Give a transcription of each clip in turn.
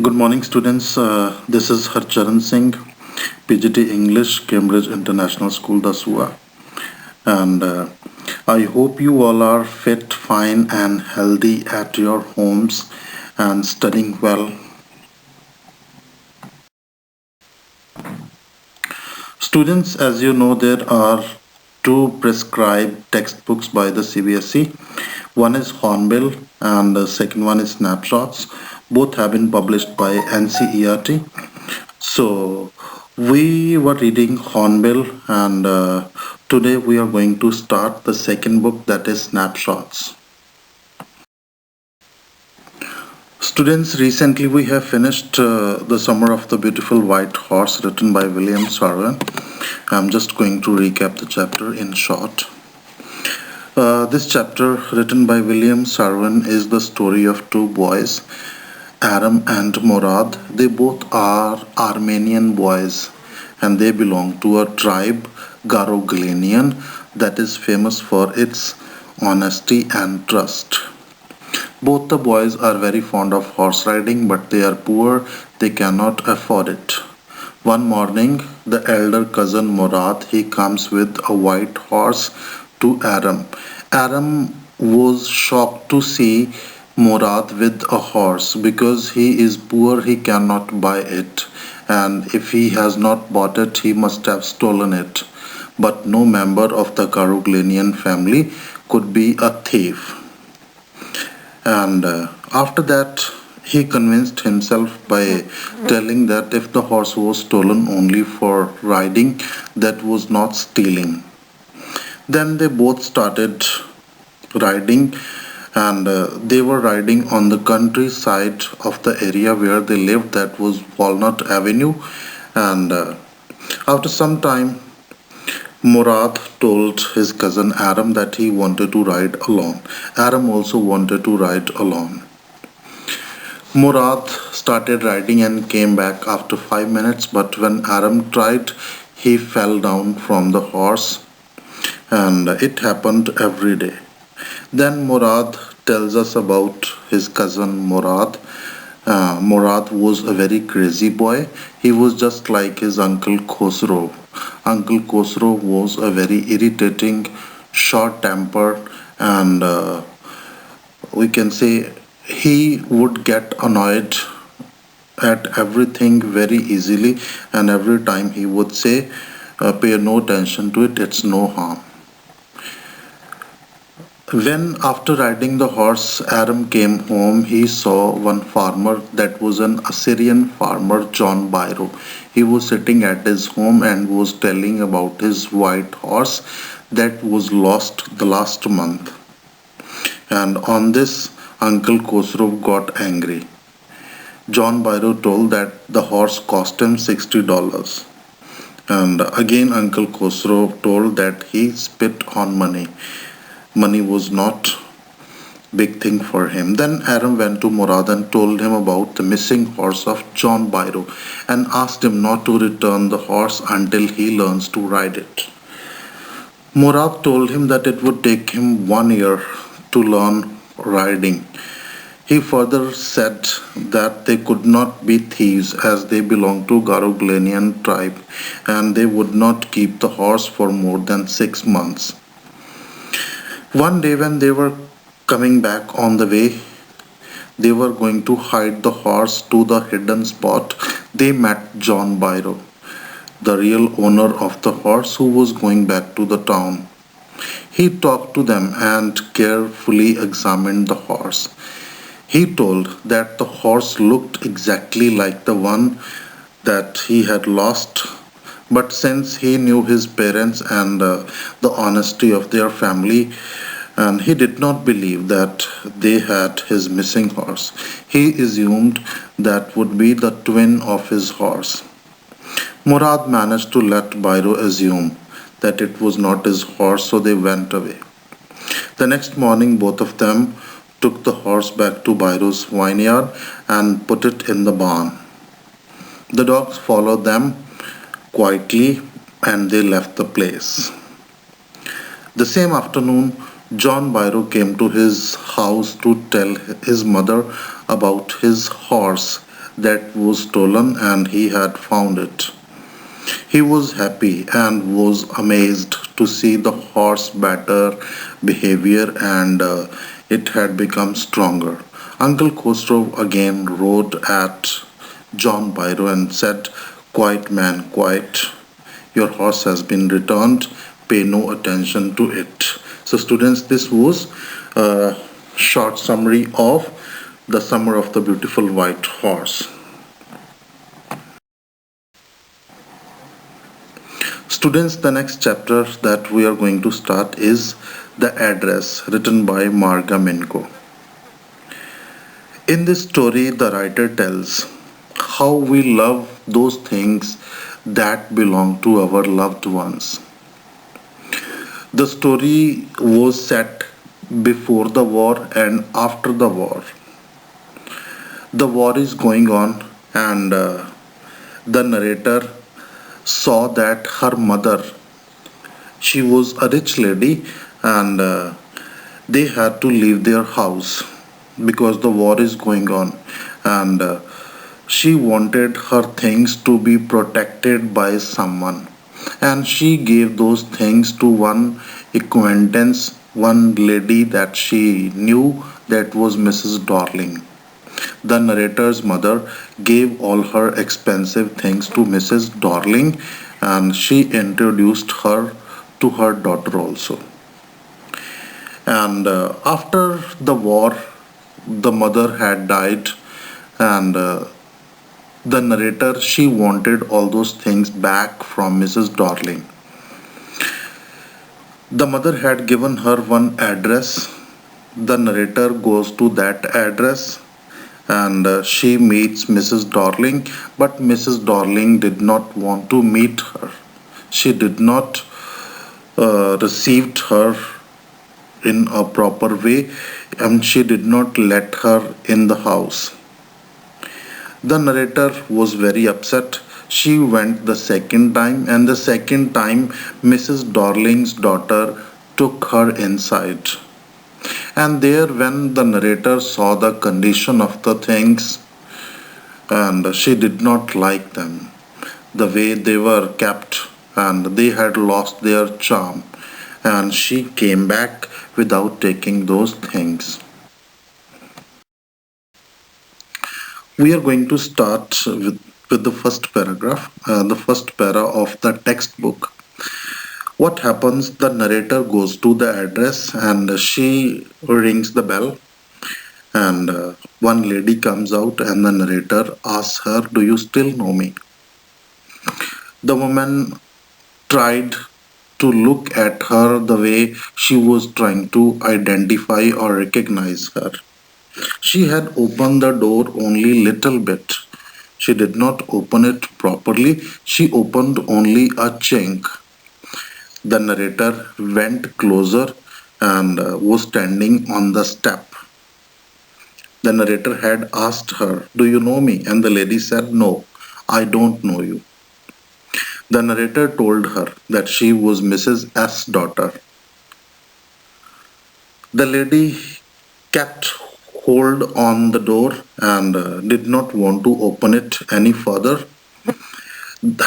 Good morning, students. This is Harcharan Singh, PGT English, Cambridge International School, Dasua. And I hope you all are fit, fine, and healthy at your homes and studying well. Students, as you know, there are two prescribed textbooks by the CBSE. One is Hornbill and the second one is Snapshots. Both have been published by NCERT. So we were reading Hornbill, and today we are going to start the second book, that is Snapshots. Students, recently we have finished The Summer of the Beautiful White Horse, written by William Sarwan. I'm just going to recap the chapter in short. This chapter, written by William Sarwan, is the story of two boys, Aram and Morad. They both are Armenian boys and they belong to a tribe, Garoglanian, that is famous for its honesty and trust. Both the boys are very fond of horse riding, but they are poor, they cannot afford it. One morning, the elder cousin Murad, he comes with a white horse to Aram. Aram was shocked to see Murad with a horse because he is poor, he cannot buy it, and if he has not bought it, he must have stolen it. But no member of the Karuglanian family could be a thief. And after that, he convinced himself by telling that if the horse was stolen only for riding, that was not stealing. Then they both started riding, and they were riding on the countryside of the area where they lived, that was Walnut Avenue. And after some time, Murad told his cousin Aram that he wanted to ride alone. Aram also wanted to ride alone. Murad started riding and came back after 5 minutes, but when Aram tried, he fell down from the horse, and it happened every day. Then Murad tells us about his cousin Murad. Murad was a very crazy boy. He was just like his uncle Khosrow. Uncle Khosrow was a very irritating, short tempered, and we can say he would get annoyed at everything very easily, and every time he would say, pay no attention to it, it's no harm. When, after riding the horse, Aram came home, he saw one farmer, that was an Assyrian farmer, John Byro. He was sitting at his home and was telling about his white horse that was lost the last month. And on this, Uncle Khosrow got angry. John Byro told that the horse cost him $60. And again, Uncle Khosrow told that he spit on money. Money was not big thing for him. Then Aram went to Murad and told him about the missing horse of John Byro and asked him not to return the horse until he learns to ride it. Murad told him that it would take him 1 year to learn riding. He further said that they could not be thieves as they belonged to Garoglanian tribe and they would not keep the horse for more than 6 months. One day when they were coming back on the way, they were going to hide the horse to the hidden spot. They met John Byro, the real owner of the horse who was going back to the town. He talked to them and carefully examined the horse. He told that the horse looked exactly like the one that he had lost, but since he knew his parents and the honesty of their family, and he did not believe that they had his missing horse, he assumed that would be the twin of his horse. Murad managed to let Byro assume that it was not his horse, so they went away. The next morning, both of them took the horse back to Byro's vineyard and put it in the barn. The dogs followed them quietly and they left the place. The same afternoon, John Byro came to his house to tell his mother about his horse that was stolen and he had found it. He was happy and was amazed to see the horse better behavior and it had become stronger. Uncle Khosrow again rode at John Byro and said, "Quiet, man, quiet. Your horse has been returned. Pay no attention to it." So, students, this was a short summary of the Summer of the Beautiful White Horse. Students, the next chapter that we are going to start is The Address, written by Marga Minko. In this story, the writer tells how we love those things that belong to our loved ones. The story was set before the war and after the war. The war is going on, and the narrator saw that her mother, she was a rich lady, and they had to leave their house because the war is going on, and she wanted her things to be protected by someone, and she gave those things to one acquaintance, one lady that she knew, that was Mrs. Darling. The narrator's mother gave all her expensive things to Mrs. Darling, and she introduced her to her daughter also. And after the war, the mother had died, and the narrator, she wanted all those things back from Mrs. Darling. The mother had given her one address. The narrator goes to that address and she meets Mrs. Darling, but Mrs. Darling did not want to meet her. She did not received her in a proper way, and she did not let her in the house. The narrator was very upset. She went the second time, and the second time, Mrs. Darling's daughter took her inside. And there, when the narrator saw the condition of the things, and she did not like them, the way they were kept, and they had lost their charm, and she came back without taking those things. We are going to start with the first paragraph, the first para of the textbook. What happens? The narrator goes to the address and she rings the bell, and one lady comes out, and the narrator asks her, "Do you still know me?" The woman tried to look at her the way she was trying to identify or recognize her. She had opened the door only little bit. She did not open it properly. She opened only a chink. The narrator went closer and was standing on the step. The narrator had asked her, "Do you know me?" And the lady said, "No, I don't know you." The narrator told her that she was Mrs. S.'s daughter. The lady kept hold on the door and did not want to open it any further.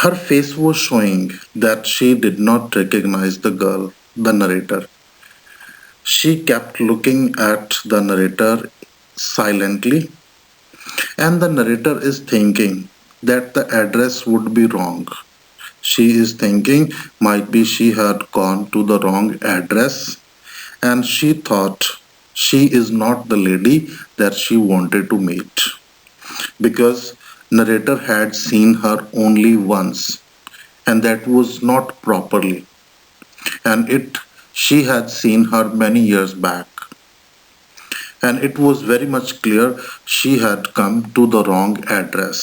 Her face was showing that she did not recognize the girl, the narrator. She kept looking at the narrator silently, and the narrator is thinking that the address would be wrong. She is thinking might be she had gone to the wrong address, and she thought she is not the lady that she wanted to meet, because narrator had seen her only once, and that was not properly, and it she had seen her many years back, and it was very much clear she had come to the wrong address.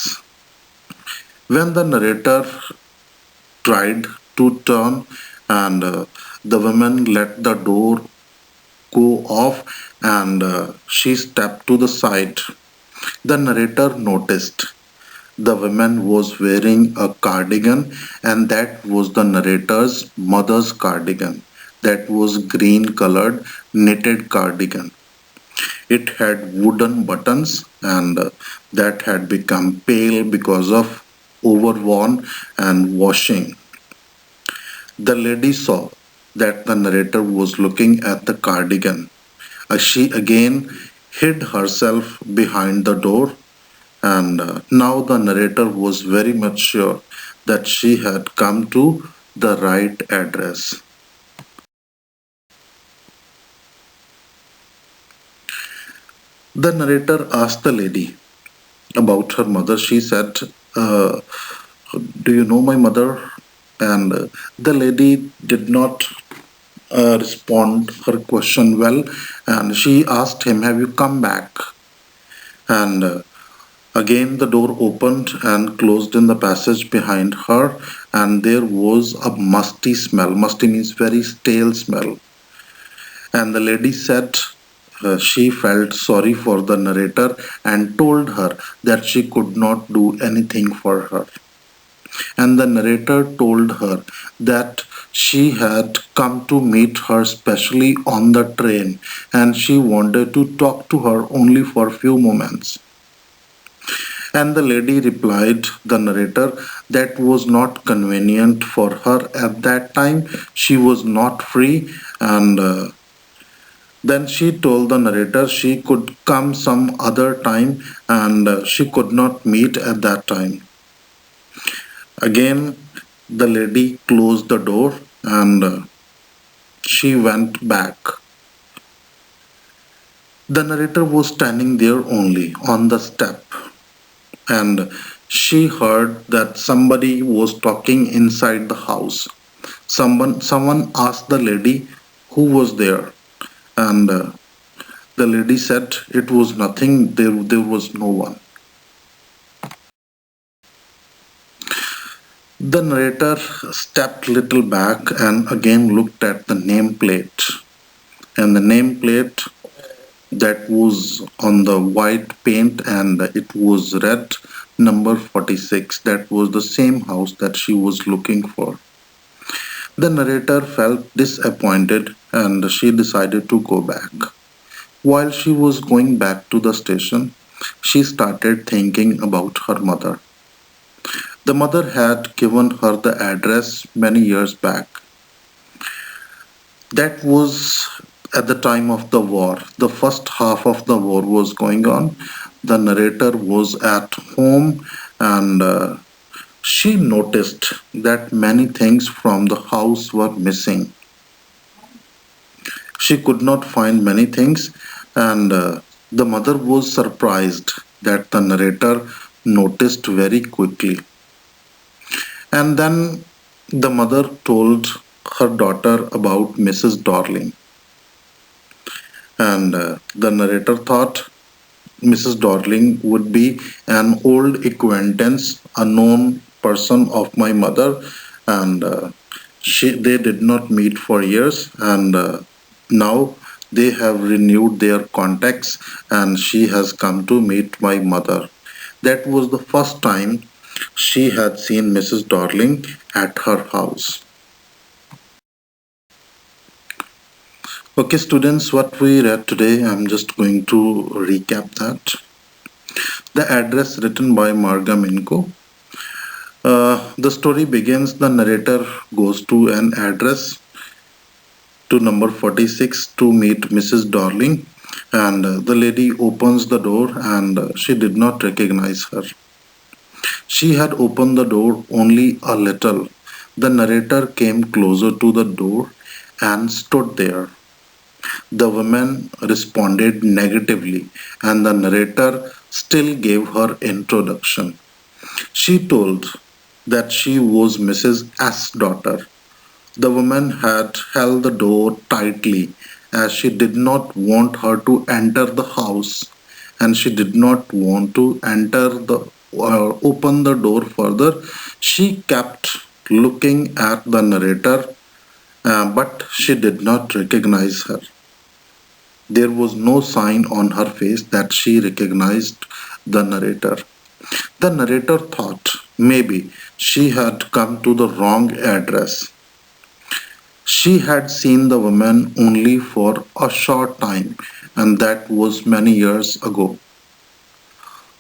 When the narrator tried to turn, and the woman let the door go off, and she stepped to the side. The narrator noticed the woman was wearing a cardigan, and that was the narrator's mother's cardigan. That was green colored knitted cardigan. It had wooden buttons and that had become pale because of overworn and washing. The lady saw that the narrator was looking at the cardigan. She again hid herself behind the door, and now the narrator was very much sure that she had come to the right address. The narrator asked the lady about her mother. She said, uh, "Do you know my mother?" And the lady did not respond her question well, and she asked him, "Have you come back?" And again the door opened and closed in the passage behind her, and there was a musty smell. Musty means very stale smell. And the lady said she felt sorry for the narrator and told her that she could not do anything for her. And the narrator told her that she had come to meet her specially on the train and she wanted to talk to her only for a few moments. And the lady replied, the narrator, that was not convenient for her at that time. She was not free, and then she told the narrator she could come some other time and she could not meet at that time. Again, the lady closed the door and she went back. The narrator was standing there only on the step and she heard that somebody was talking inside the house. Someone asked the lady who was there, and the lady said it was nothing. There was no one. The narrator stepped little back and again looked at the nameplate, and the nameplate that was on the white paint and it was red number 46. That was the same house that she was looking for. The narrator felt disappointed and she decided to go back. While she was going back to the station, she started thinking about her mother. The mother had given her the address many years back. That was at the time of the war. The first half of the war was going on. The narrator was at home and she noticed that many things from the house were missing. She could not find many things, and the mother was surprised that the narrator noticed very quickly. And then the mother told her daughter about Mrs. Darling, and the narrator thought Mrs. Darling would be an old acquaintance, a known person of my mother, and they did not meet for years, and now they have renewed their contacts, and she has come to meet my mother. That was the first time she had seen Mrs. Darling at her house. Okay, students, what we read today, I'm just going to recap that. The address written by Marga Minko. The story begins, the narrator goes to an address to number 46 to meet Mrs. Darling, and the lady opens the door and she did not recognize her. She had opened the door only a little. The narrator came closer to the door and stood there. The woman responded negatively, and the narrator still gave her introduction. She told that she was Mrs. S.'s daughter. The woman had held the door tightly as she did not want her to enter the house and she did not want to enter the open the door further. She kept looking at the narrator, but she did not recognize her. There was no sign on her face that she recognized the narrator. The narrator thought maybe she had come to the wrong address. She had seen the woman only for a short time. and that was many years ago.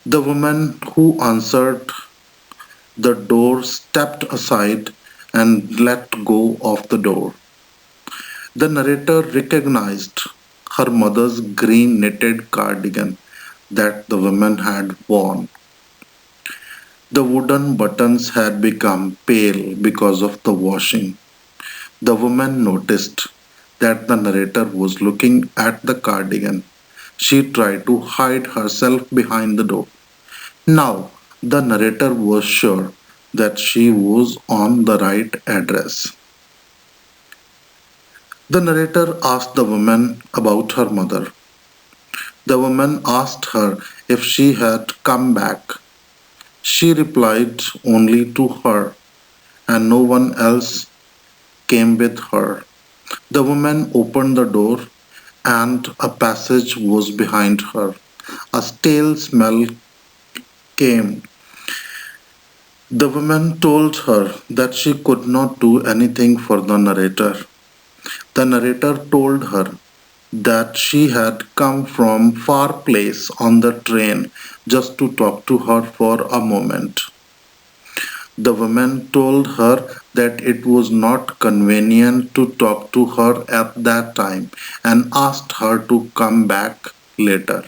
The woman who answered the door stepped aside and let go of the door. The narrator recognized her mother's green knitted cardigan that the woman had worn. The wooden buttons had become pale because of the washing. The woman noticed that the narrator was looking at the cardigan. She tried to hide herself behind the door. Now, the narrator was sure that she was on the right address. The narrator asked the woman about her mother. The woman asked her if she had come back. She replied only to her, and no one else came with her. The woman opened the door, and a passage was behind her. A stale smell came. The woman told her that she could not do anything for the narrator. The narrator told her that she had come from far place on the train just to talk to her for a moment. The woman told her that it was not convenient to talk to her at that time and asked her to come back later.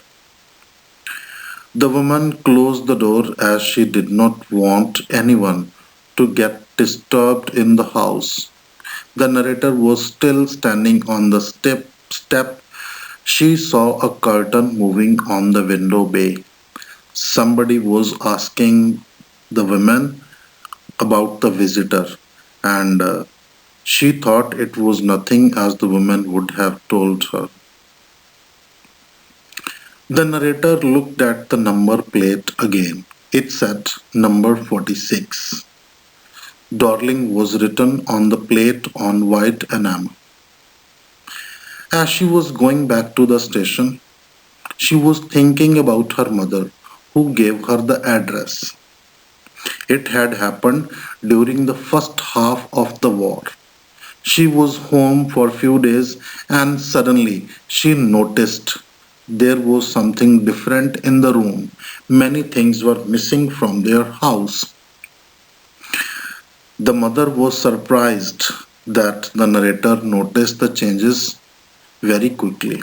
The woman closed the door as she did not want anyone to get disturbed in the house. The narrator was still standing on the step. She saw a curtain moving on the window bay. Somebody was asking the woman about the visitor, and she thought it was nothing as the woman would have told her. The narrator looked at the number plate again. It said number 46. Darling was written on the plate on white enamel. As she was going back to the station, she was thinking about her mother, who gave her the address. It had happened during the first half of the war. She was home for a few days and suddenly she noticed there was something different in the room. Many things were missing from their house. The mother was surprised that the narrator noticed the changes very quickly.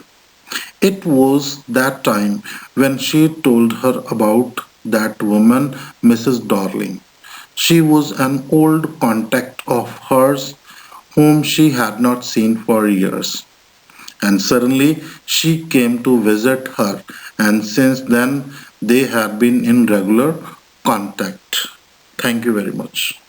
It was that time when she told her about that woman, Mrs. Darling. She was an old contact of hers whom she had not seen for years. And suddenly she came to visit her, and since then they had been in regular contact. Thank you very much.